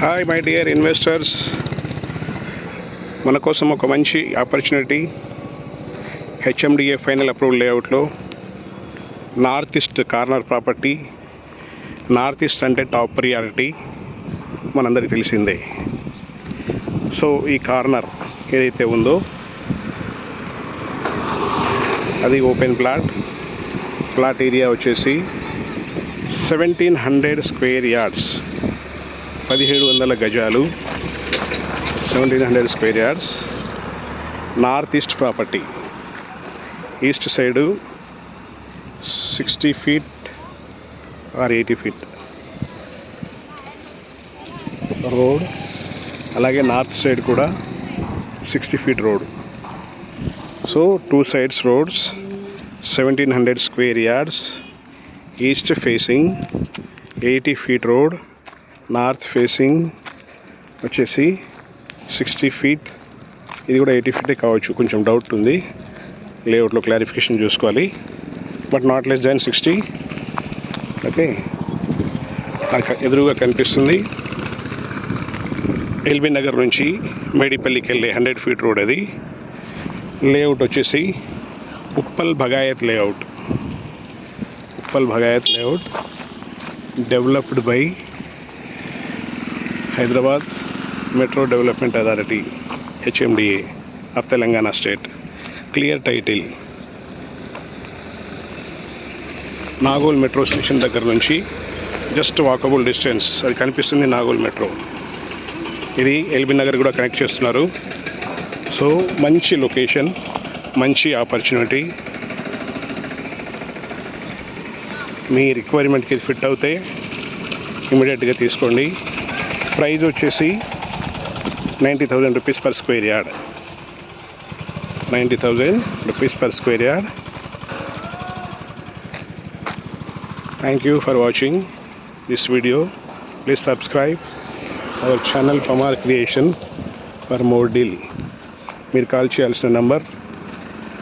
Hi my dear investors, మన కోసం ఒక మంచి ఆపర్చునిటీ హెచ్ఎండిఏ ఫైనల్ అప్రూవల్ లేఅవుట్లో north east corner property. North east అంటే టాప్ ప్రియారిటీ మనందరికీ తెలిసిందే. సో ఈ కార్నర్ ఏదైతే ఉందో అది ఓపెన్ ప్లాట్ ఏరియా వచ్చేసి 1700 స్క్వేర్ యార్డ్స్, 1700 గజాలు, 1700 square yards. North east property. East side 60 feet or 80 feet road, అలాగే నార్త్ సైడ్ కూడా 60 feet road. So 2 sides roads, 1700 square yards, east facing 80 feet road, north facing వచ్చేసి 60 feet. ఇది కూడా 80 feet కావచ్చు, కొంచెం doubt ఉంది, లేఅవుట్లో క్లారిఫికేషన్ చూసుకోవాలి. But not less than 60. Okay, నాకు ఎదురుగా కనిపిస్తుంది ఎల్బీ నగర్ నుంచి మేడిపల్లికి వెళ్ళే 100 feet రోడ్. అది లేఅవుట్ వచ్చేసి Uppal Bhagayath layout. Developed by Hyderabad metro development authority, HMDA of Telangana state. Clear title. Nagole metro station దగ్గర నుంచి జస్ట్ వాకబుల్ డిస్టెన్స్ అది కనిపిస్తుంది నాగోల్ మెట్రో. ఇది ఎల్బీ నగర్ కూడా కనెక్ట్ చేస్తున్నారు. సో మంచి లొకేషన్, మంచి ఆపర్చునిటీ. మీ రిక్వైర్మెంట్కి ఫిట్ అవుతే ఇమీడియట్గా తీసుకోండి. ప్రైజ్ వచ్చేసి 90,000 rupees per square yard. 90,000 rupees per square yard. Thank you for watching this video. Please subscribe our channel Pamar Creation for more deal. మీరు కాల్ చేయాల్సిన నంబర్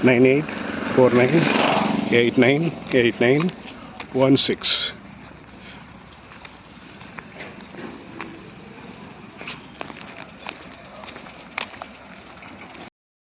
9849898916.